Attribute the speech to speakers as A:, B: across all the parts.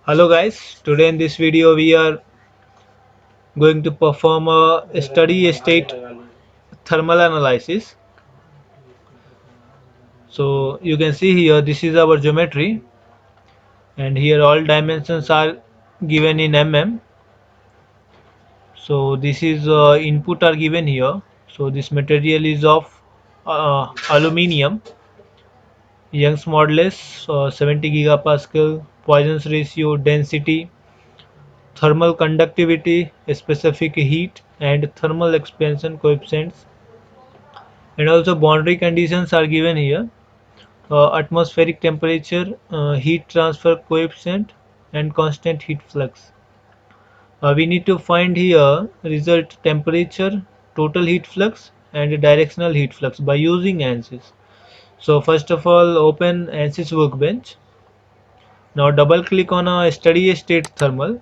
A: Hello guys, today in this video we are going to perform a steady state thermal analysis. So you can see here this is our geometry and here all dimensions are given in mm. So this is input are given here. So this material is of aluminium, Young's modulus 70 gigapascal, Poisson's ratio, density, thermal conductivity, specific heat and thermal expansion coefficients, and also boundary conditions are given here. Atmospheric temperature, heat transfer coefficient and constant heat flux. We need to find here result temperature, total heat flux and directional heat flux by using ANSYS. So first of all, open ANSYS workbench. Now double click on a steady state thermal.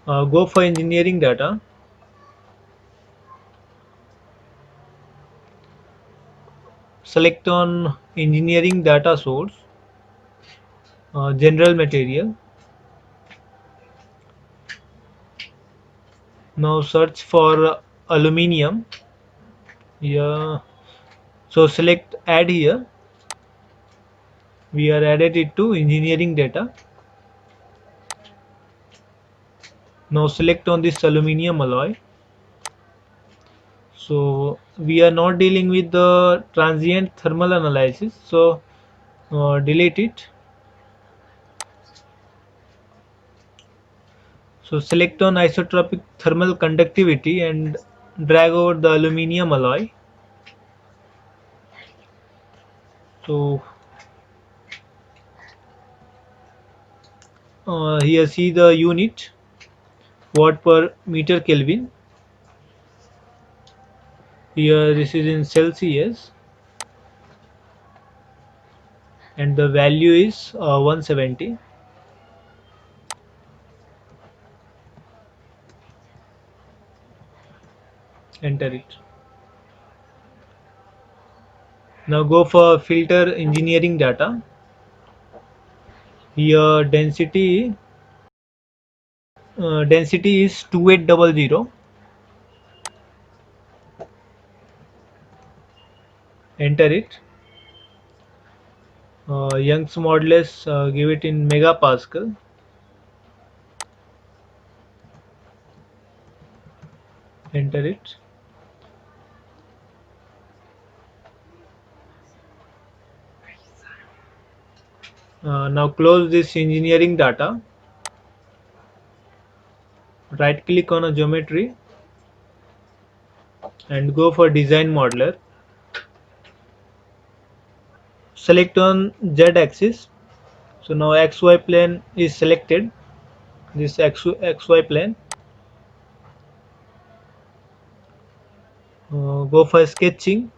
A: Go for engineering data. Select on engineering data source, general material. Now search for aluminium. Yeah. So select add here. We are added it to engineering data. Now select on this aluminium alloy. So we are not dealing with the transient thermal analysis. So delete it. So select on isotropic thermal conductivity and drag over the aluminium alloy. So here see the unit, watt per meter Kelvin. Here this is in Celsius and the value is 170. Enter it. Now go for filter engineering data. Here density is 2800. Enter it. Young's modulus, give it in megapascal. Enter it. Now close this engineering data. Right click on a geometry and go for design modeler. Select on Z axis. So now XY plane is selected. This XY plane. Go for sketching,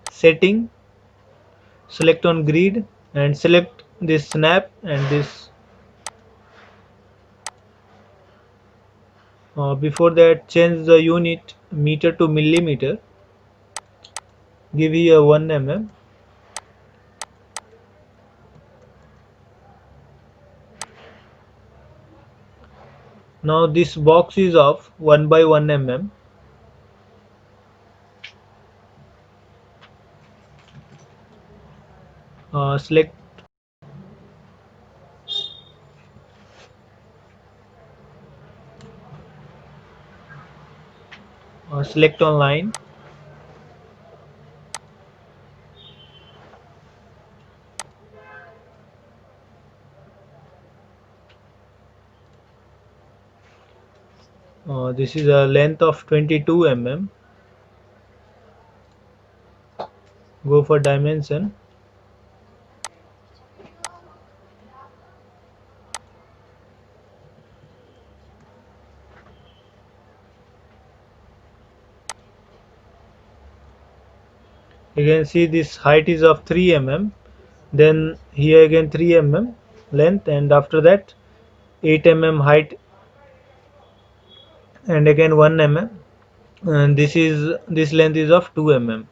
A: setting, select on grid and select this snap and this. Before that, change the unit meter to millimeter. Give here 1 mm. Now this box is of 1 by 1 mm. Select select on line. This is a length of 22 mm. Go for dimension. You can see this height is of 3 mm. Then here again 3 mm length, and after that 8 mm height and again 1 mm, and this length is of 2 mm.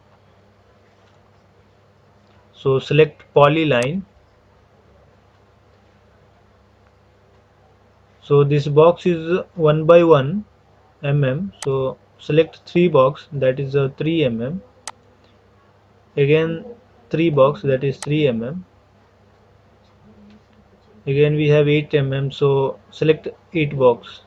A: So select polyline. So this box is 1 by 1 mm. So select 3 box, that is a 3 mm. Again 3 box, that is 3 mm. Again we have 8 mm. So select 8 box.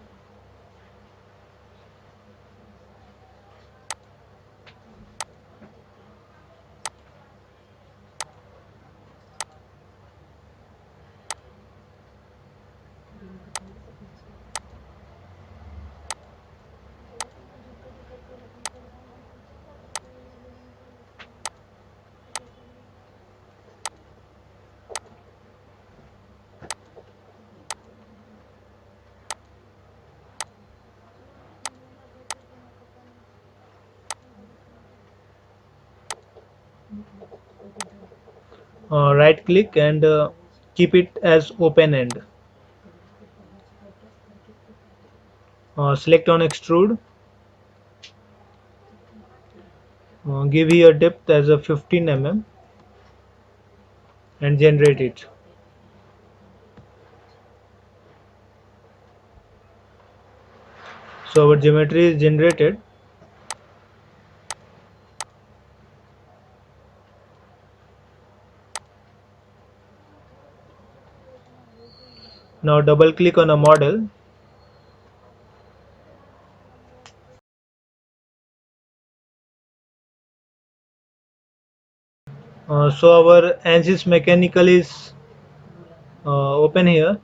A: Right click and keep it as open end. Select on extrude. Give here depth as a 15 mm and generate it. So our geometry is generated. Now double click on a model. So our ANSYS mechanical is open here.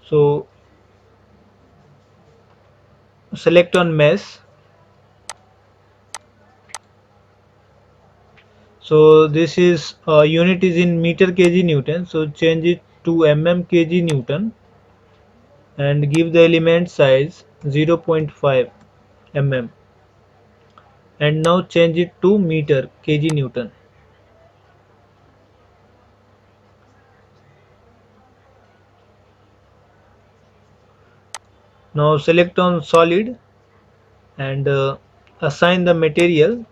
A: So select on mesh. So this is unit is in meter kg Newton. So change it to mm kg Newton and give the element size 0.5 mm and now change it to meter kg Newton. Now select on solid and assign the material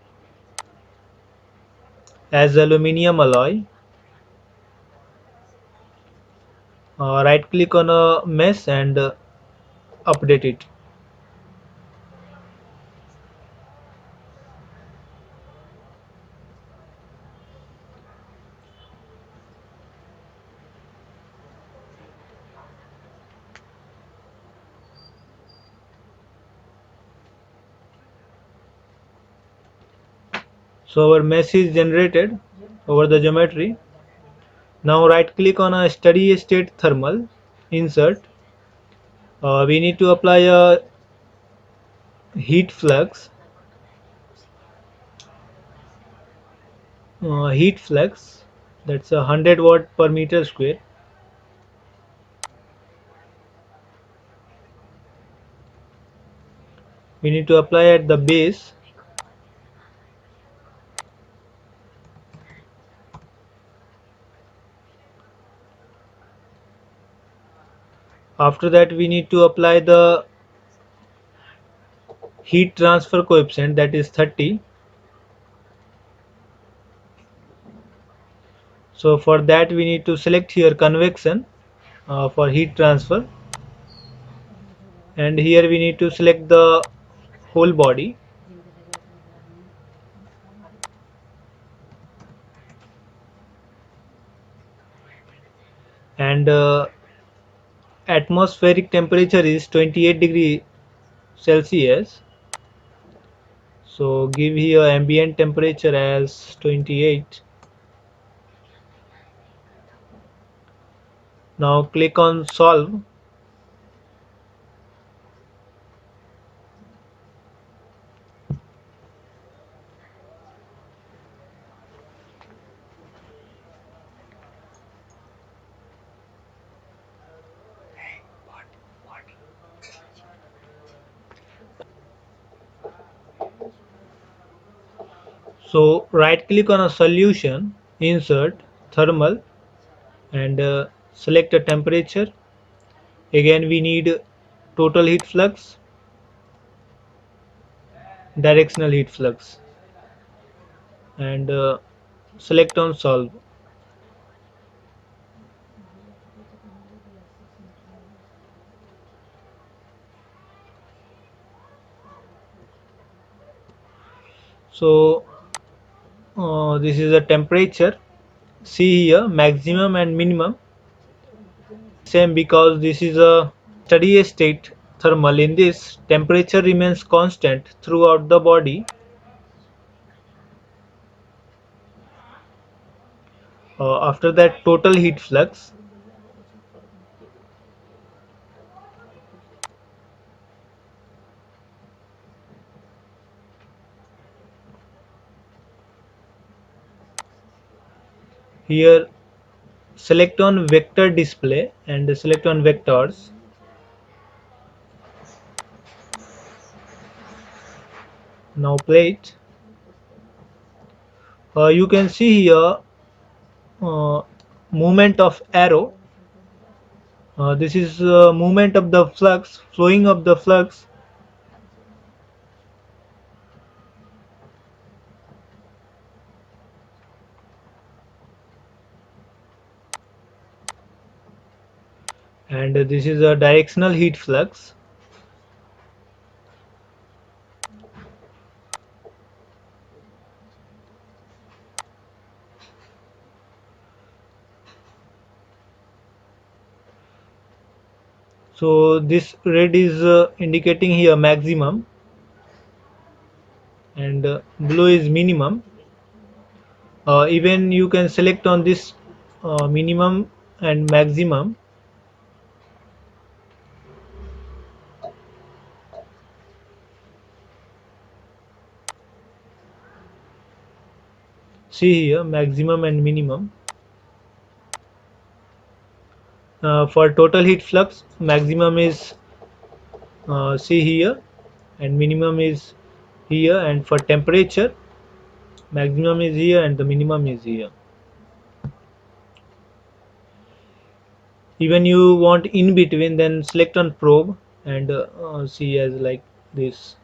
A: as aluminium alloy. Right click on a mesh and update it. So our mesh is generated over the geometry. Now right click on a steady state thermal, insert. We need to apply a heat flux. Heat flux, that's 100 watt per meter square. We need to apply at the base. After that we need to apply the heat transfer coefficient, that is 30. So for that we need to select here convection for heat transfer, and here we need to select the whole body. And atmospheric temperature is 28 degree Celsius. So give here ambient temperature as 28. Now click on solve. So right click on a solution, insert thermal and select a temperature. Again we need total heat flux, directional heat flux. and select on solve. So this is a temperature. See here, maximum and minimum same because this is a steady state thermal. In this, temperature remains constant throughout the body. After that, total heat flux. Here, select on vector display and select on vectors. Now play it. You can see here uh, movement of arrow. This is movement of the flux, flowing of the flux. And this is a directional heat flux. So this red is indicating here maximum, and blue is minimum. Even you can select on this minimum and maximum. See here maximum and minimum. For total heat flux, maximum is see here, and minimum is here, and for temperature, maximum is here and the minimum is here. Even you want in between, then select on probe and see as like this.